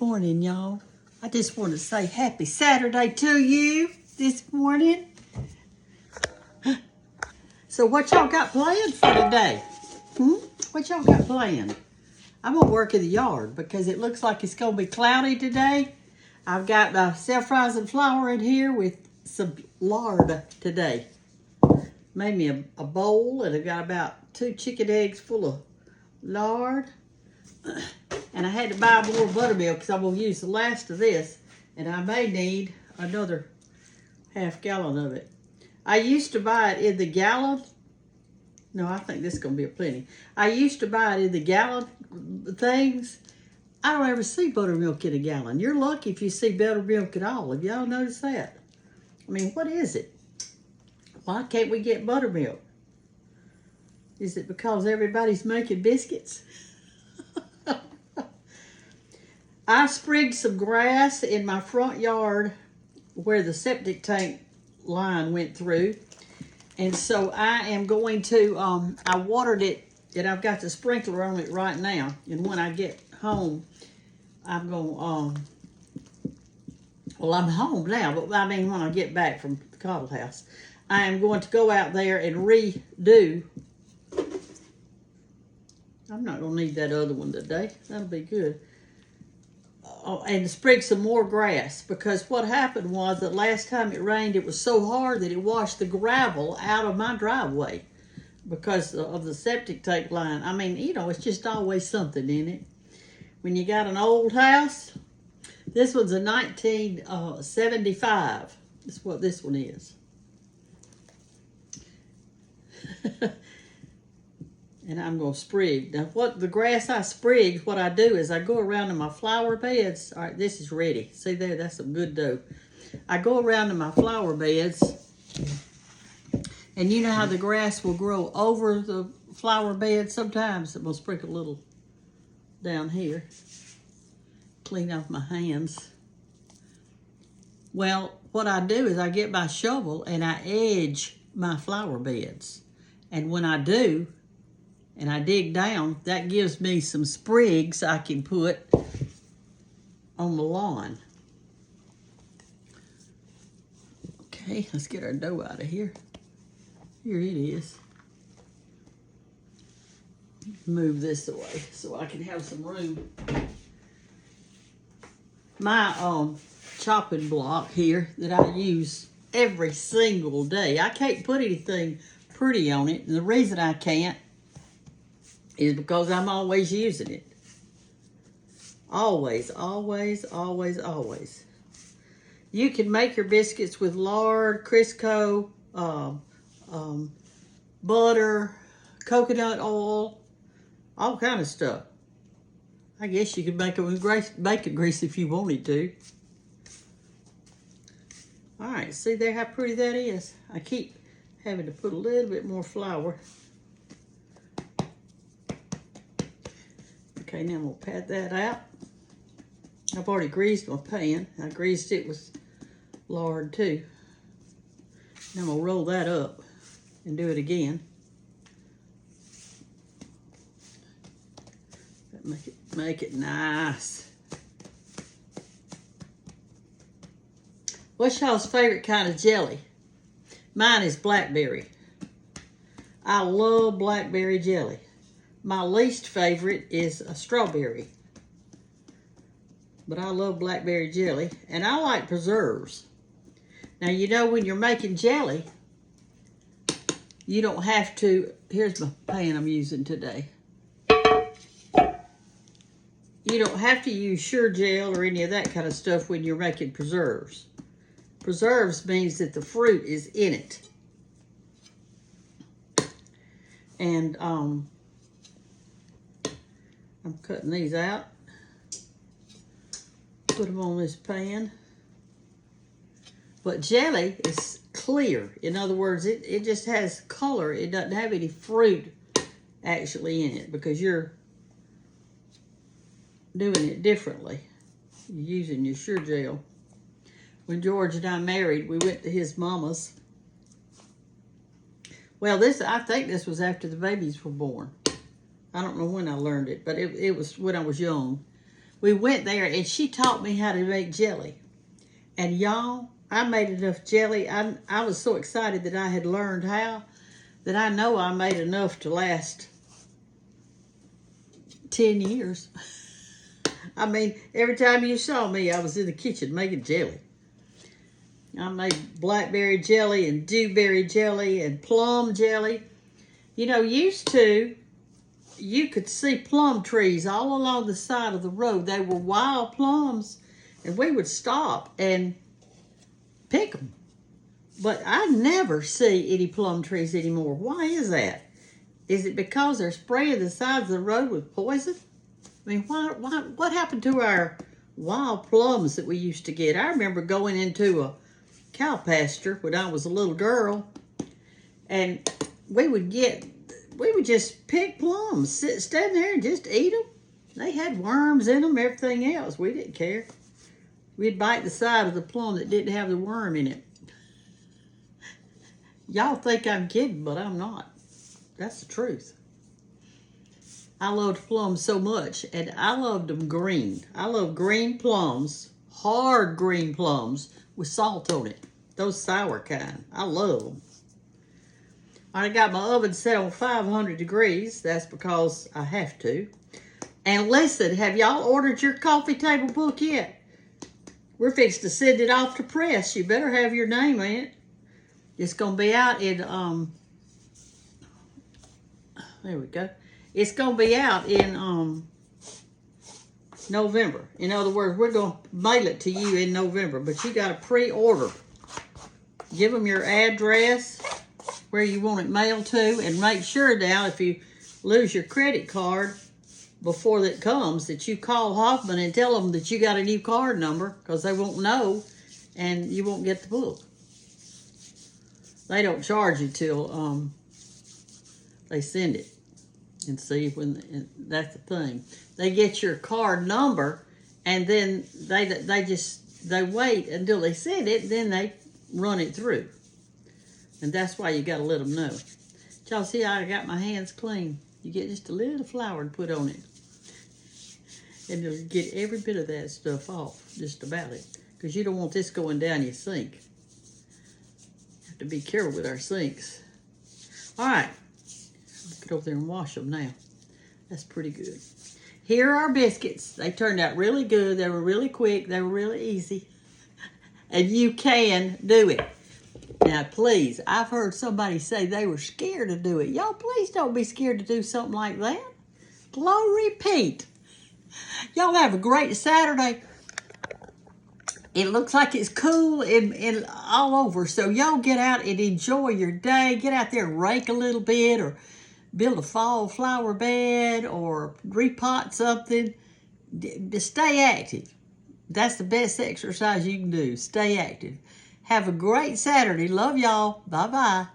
Morning, y'all. I just want to say happy Saturday to you this morning. So what y'all got planned for today? What y'all got planned? I'm going to work in the yard because it looks like it's going to be cloudy today. I've got my self-rising flour in here with some lard today. Made me a bowl, and I've got about 2 chicken eggs full of lard. And I had to buy more buttermilk because I'm going to use the last of this. And I may need another half gallon of it. I used to buy it in the gallon. No, I think this is going to be a plenty. I used to buy it in the gallon things. I don't ever see buttermilk in a gallon. You're lucky if you see buttermilk at all. Have y'all noticed that? I mean, what is it? Why can't we get buttermilk? Is it because everybody's making biscuits? I sprigged some grass in my front yard where the septic tank line went through. And so I am going to, I watered it, and I've got the sprinkler on it right now. And when I get home, I'm going to, well, I'm home now, but I mean when I get back from the Cottle house, I am going to go out there and redo. I'm not going to need that other one today. That'll be good. And sprig some more grass, because what happened was that last time it rained, it was so hard that it washed the gravel out of my driveway because of the septic tank line. I mean, you know, it's just always something in it. When you got an old house, this one's a 1975. That's what this one is. And I'm going to sprig. Now, what the grass I sprigged, what I do is I go around to my flower beds. All right, this is ready. See there, that's some good dough. I go around to my flower beds, and you know how the grass will grow over the flower bed? Sometimes it will sprinkle a little down here. Clean off my hands. Well, what I do is I get my shovel and I edge my flower beds. And when I do, and I dig down, that gives me some sprigs I can put on the lawn. Okay, let's get our dough out of here. Here it is. Move this away so I can have some room. My chopping block here that I use every single day. I can't put anything pretty on it, and the reason I can't is because I'm always using it. Always, always, always, always. You can make your biscuits with lard, Crisco, butter, coconut oil, all kind of stuff. I guess you could make them with bacon grease if you wanted to. All right, see there how pretty that is? I keep having to put a little bit more flour. Okay, now I'm going to pat that out. I've already greased my pan. I greased it with lard too. Now I'm going to roll that up and do it again. Make it nice. What's y'all's favorite kind of jelly? Mine is blackberry. I love blackberry jelly. My least favorite is a strawberry. But I love blackberry jelly. And I like preserves. Now, you know, when you're making jelly, you don't have to... Here's my pan I'm using today. You don't have to use Sure Gel or any of that kind of stuff when you're making preserves. Preserves means that the fruit is in it. And, I'm cutting these out. Put them on this pan. But jelly is clear. In other words, it just has color. It doesn't have any fruit actually in it because you're doing it differently. You're using your Sure Gel. When George and I married, we went to his mama's. Well, I think this was after the babies were born. I don't know when I learned it, but it was when I was young. we went there and she taught me how to make jelly. And y'all, I made enough jelly. I was so excited that I had learned how that I know I made enough to last 10 years. I mean, every time you saw me, I was in the kitchen making jelly. I made blackberry jelly and dewberry jelly and plum jelly. You know, used to, you could see plum trees all along the side of the road. They were wild plums, and we would stop and pick them. But I never see any plum trees anymore. Why is that? Is it because they're spraying the sides of the road with poison? I mean, what happened to our wild plums that we used to get? I remember going into a cow pasture when I was a little girl, and we would just pick plums, stand there and just eat them. They had worms in them, everything else. We didn't care. We'd bite the side of the plum that didn't have the worm in it. Y'all think I'm kidding, but I'm not. That's the truth. I loved plums so much, and I loved them green. I love green plums, hard green plums with salt on it. Those sour kind. I love them. I got my oven set on 500 degrees. That's because I have to. And listen, have y'all ordered your coffee table book yet? We're fixing to send it off to press. You better have your name in it. It's going to be out in, there we go. It's going to be out in November. In other words, we're going to mail it to you in November, but you got to pre-order. Give them your address, where you want it mailed to, and make sure now if you lose your credit card before that comes that you call Hoffman and tell them that you got a new card number, because they won't know and you won't get the book. They don't charge you till they send it. And see, and that's the thing. They get your card number, and then they wait until they send it, then they run it through. And that's why you got to let them know. Y'all see how I got my hands clean? You get just a little flour to put on it. And you'll get every bit of that stuff off, just about it. Because you don't want this going down your sink. You have to be careful with our sinks. All right. Get over there and wash them now. That's pretty good. Here are our biscuits. They turned out really good. They were really quick. They were really easy. And you can do it. Now, please, I've heard somebody say they were scared to do it. Y'all, please don't be scared to do something like that. Glory Pete. Y'all have a great Saturday. It looks like it's cool and all over. So y'all get out and enjoy your day. Get out there and rake a little bit, or build a fall flower bed, or repot something. Just stay active. That's the best exercise you can do. Stay active. Have a great Saturday. Love y'all. Bye-bye.